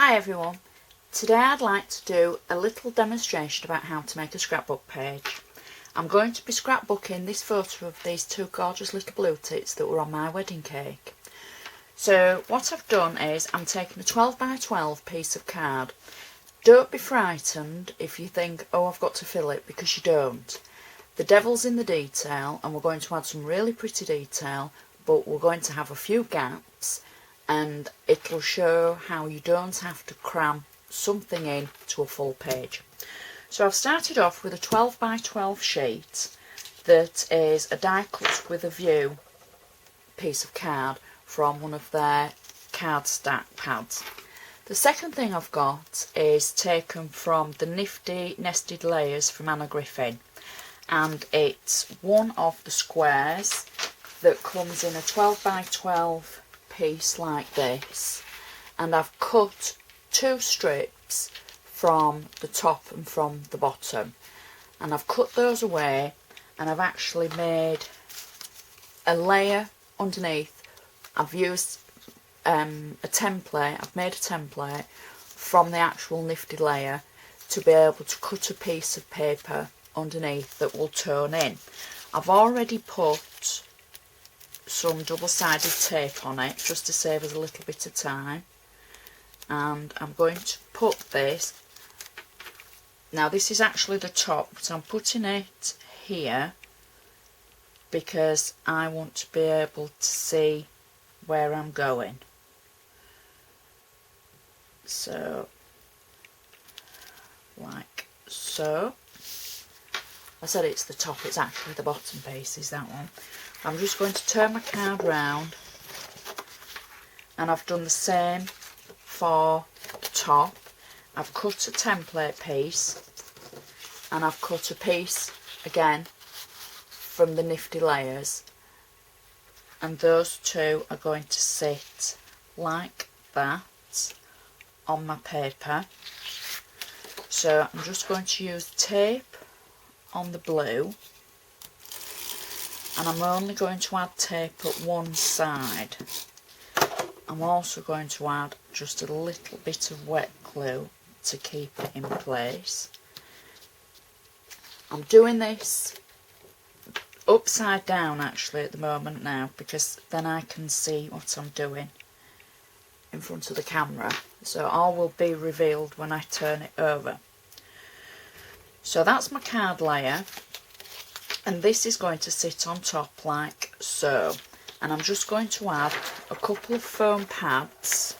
Hi everyone, today I'd like to do a little demonstration about how to make a scrapbook page. I'm going to be scrapbooking this photo of these two gorgeous little blue tits that were on my wedding cake. So what I've done is I'm taking a 12 by 12 piece of card. Don't be frightened if you think, oh, I've got to fill it, because you don't. The devil's in the detail, and we're going to add some really pretty detail, but we're going to have a few gaps, and it'll show how you don't have to cram something in to a full page. So I've started off with a 12 by 12 sheet that is a die cut with a view piece of card from one of their card stack pads. The second thing I've got is taken from the Nifty Nested Layers from Anna Griffin, and it's one of the squares that comes in a 12 by 12 piece like this, and I've cut two strips from the top and from the bottom, and I've cut those away, and I've actually made a layer underneath. I've used a template, I've made a template from the actual Nifty layer to be able to cut a piece of paper underneath that will tone in. I've already put some double-sided tape on it just to save us a little bit of time, and I'm going to put this, now this is actually the top, but I'm putting it here because I want to be able to see where I'm going. So like so. I said it's the top, it's actually the bottom piece, is that one. I'm just going to turn my card round, and I've done the same for the top. I've cut a template piece, and I've cut a piece again from the Nifty Layers, and those two are going to sit like that on my paper. So I'm just going to use tape on the blue, and I'm only going to add tape at one side. I'm also going to add just a little bit of wet glue to keep it in place. I'm doing this upside down actually at the moment now, because then I can see what I'm doing in front of the camera, so all will be revealed when I turn it over. So that's my card layer, and this is going to sit on top like so, and I'm just going to add a couple of foam pads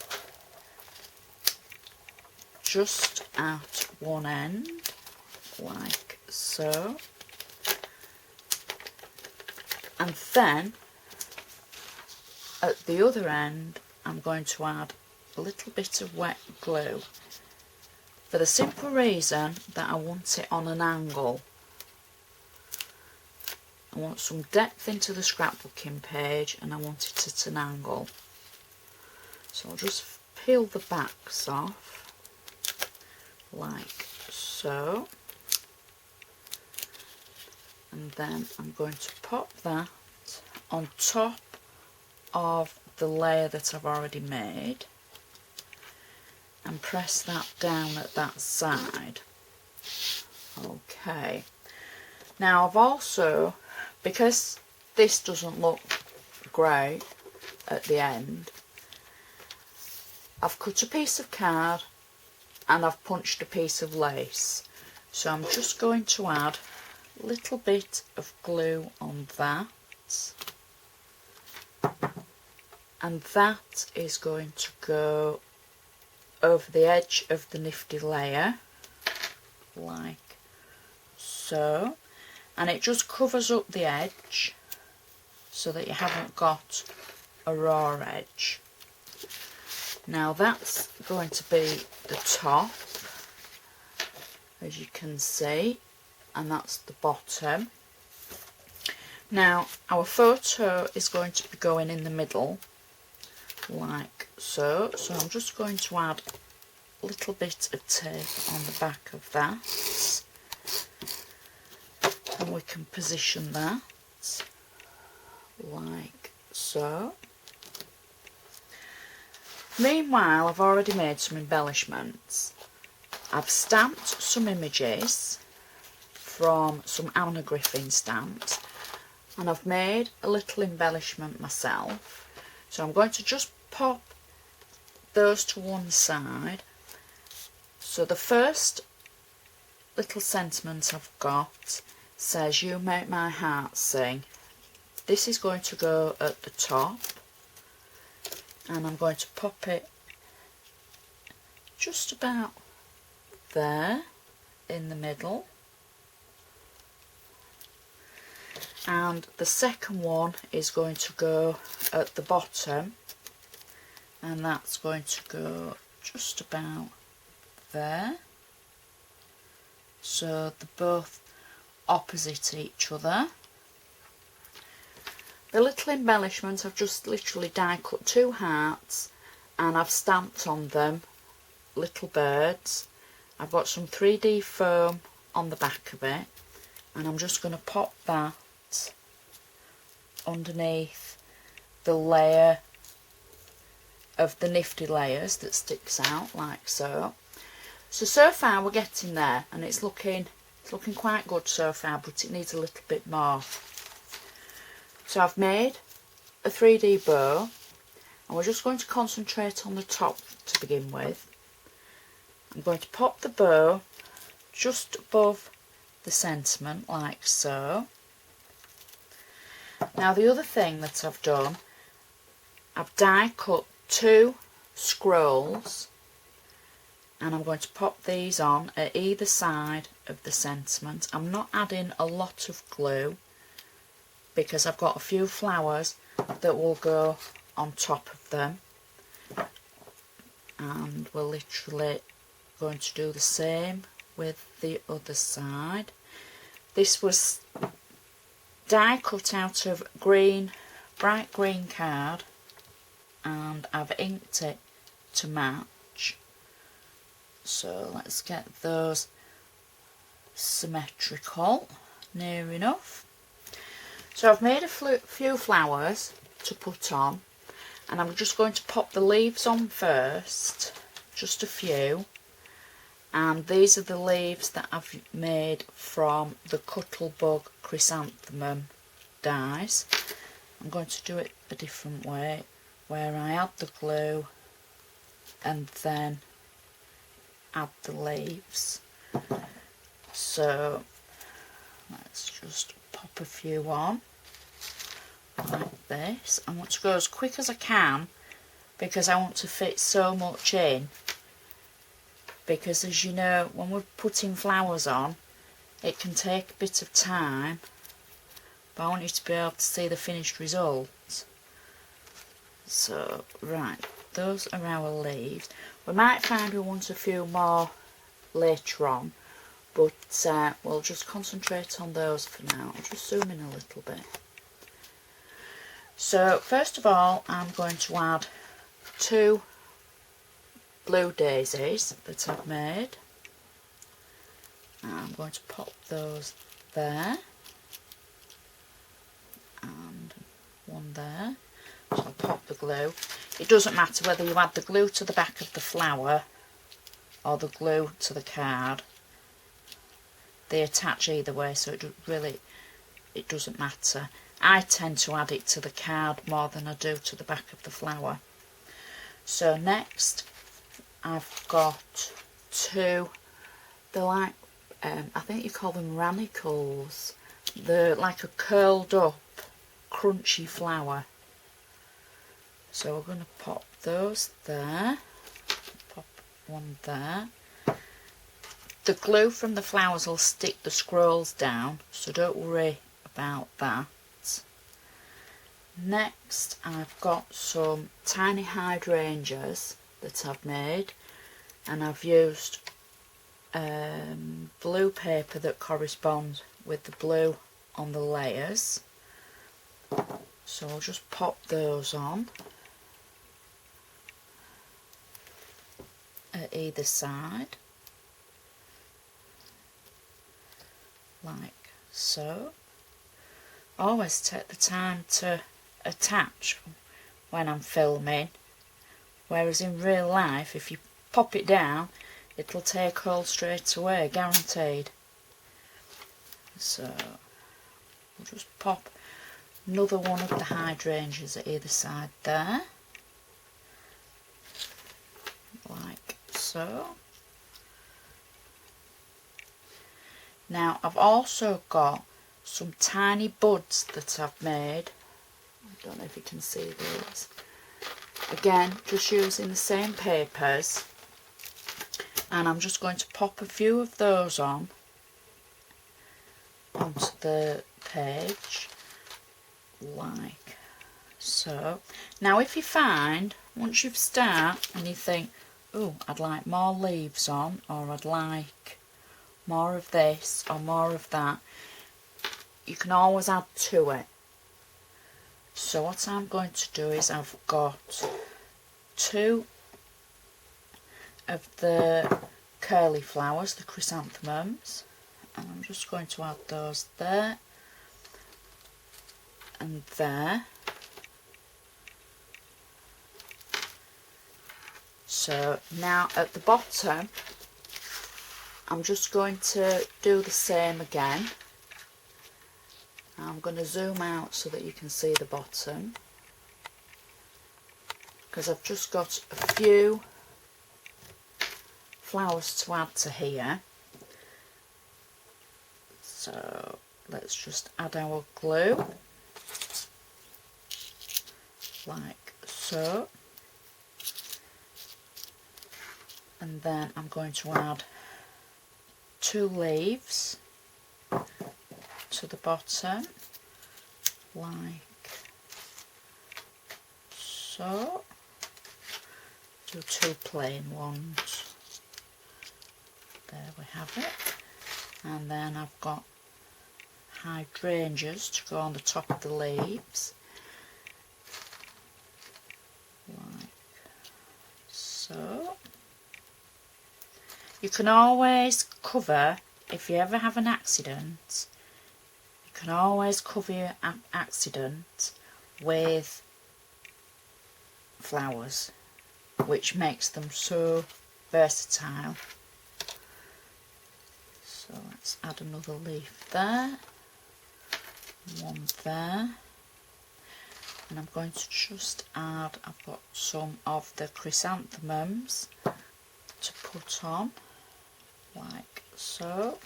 just at one end like so, and then at the other end I'm going to add a little bit of wet glue, for the simple reason that I want it on an angle. I want some depth into the scrapbooking page, and I want it at an angle. So I'll just peel the backs off like so, and then I'm going to pop that on top of the layer that I've already made, and press that down at that side. Okay, now I've also, because this doesn't look great at the end, I've cut a piece of card and I've punched a piece of lace. So I'm just going to add a little bit of glue on that, and that is going to go over the edge of the Nifty layer like so, and it just covers up the edge so that you haven't got a raw edge. Now that's going to be the top, as you can see, and that's the bottom. Now our photo is going to be going in the middle like so, so I'm just going to add a little bit of tape on the back of that, and we can position that like so. Meanwhile, I've already made some embellishments. I've stamped some images from some Anna Griffin stamps, and I've made a little embellishment myself. So I'm going to just pop those to one side. So the first little sentiment I've got says, "You make my heart sing." This is going to go at the top, and I'm going to pop it just about there in the middle. And the second one is going to go at the bottom, and that's going to go just about there. So they're both opposite each other. The little embellishment, I've just literally die cut 2 hearts, and I've stamped on them little birds. I've got some 3D foam on the back of it, and I'm just going to pop that underneath the layer of the nifty layers that sticks out like so. So far we're getting there, and it's looking quite good so far, but it needs a little bit more. So I've made a 3D bow, and we're just going to concentrate on the top to begin with. I'm going to pop the bow just above the sentiment like so. Now the other thing that I've done, I've die cut 2 scrolls, and I'm going to pop these on at either side of the sentiment. I'm not adding a lot of glue because I've got a few flowers that will go on top of them, and we're literally going to do the same with the other side. This was die cut out of bright green card, and I've inked it to match. So let's get those symmetrical, near enough. So I've made a few flowers to put on, and I'm just going to pop the leaves on first, just a few. And these are the leaves that I've made from the Cuttlebug chrysanthemum dies. I'm going to do it a different way, where I add the glue and then add the leaves. So let's just pop a few on like this. I want to go as quick as I can because I want to fit so much in, because as you know, when we're putting flowers on, it can take a bit of time, but I want you to be able to see the finished result. So right, those are our leaves. We might find we want a few more later on, but we'll just concentrate on those for now. I'll just zoom in a little bit. So first of all, I'm going to add 2 blue daisies that I've made. I'm going to pop those there, and one there. So I'll pop the glue. It doesn't matter whether you add the glue to the back of the flower or the glue to the card. They attach either way, so it doesn't matter. I tend to add it to the card more than I do to the back of the flower. So next I've got 2, they're like, I think you call them ranicles. They're like a curled up, crunchy flower. So we're going to pop those there, pop one there. The glue from the flowers will stick the scrolls down, so don't worry about that. Next I've got some tiny hydrangeas that I've made, and I've used blue paper that corresponds with the blue on the layers. So I'll just pop those on at either side, like so. Always take the time to attach when I'm filming, whereas in real life if you pop it down it'll take hold straight away, guaranteed. So we'll just pop another one of the hydrangeas at either side there, like so. Now I've also got some tiny buds that I've made. I don't know if you can see these. Again, just using the same papers, and I'm just going to pop a few of those onto the page, like so. Now if you find, once you've started and you think, oh, I'd like more leaves on, or I'd like more of this or more of that, you can always add to it. So what I'm going to do is I've got 2 of the curly flowers, the chrysanthemums, and I'm just going to add those there and there. So now at the bottom I'm just going to do the same again. I'm going to zoom out so that you can see the bottom, because I've just got a few flowers to add to here. So let's just add our glue, like so, and then I'm going to add 2 leaves to the bottom, like so. Do 2 plain ones. There we have it. And then I've got hydrangeas to go on the top of the leaves, like so. You can always cover, if you ever have an accident, you can always cover your accident with flowers, which makes them so versatile. So let's add another leaf there, one there, and I'm going to just add, I've got some of the chrysanthemums to put on, like so,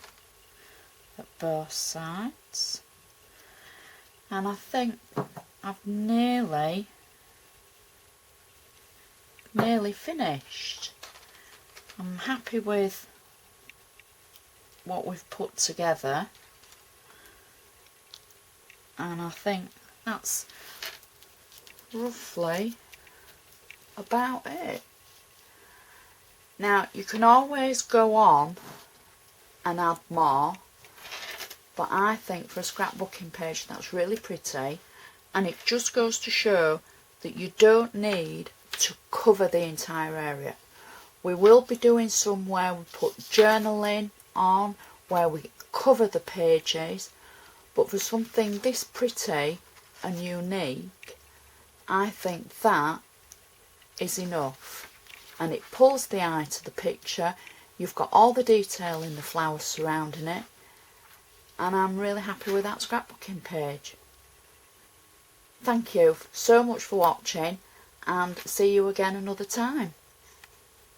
at both sides. And I think I've nearly finished. I'm happy with what we've put together, and I think that's roughly about it. Now you can always go on and add more, but I think for a scrapbooking page that's really pretty, and it just goes to show that you don't need to cover the entire area. We will be doing some where we put journaling on, where we cover the pages, but for something this pretty and unique, I think that is enough, and it pulls the eye to the picture. You've got all the detail in the flowers surrounding it, and I'm really happy with that scrapbooking page. Thank you so much for watching, and see you again another time.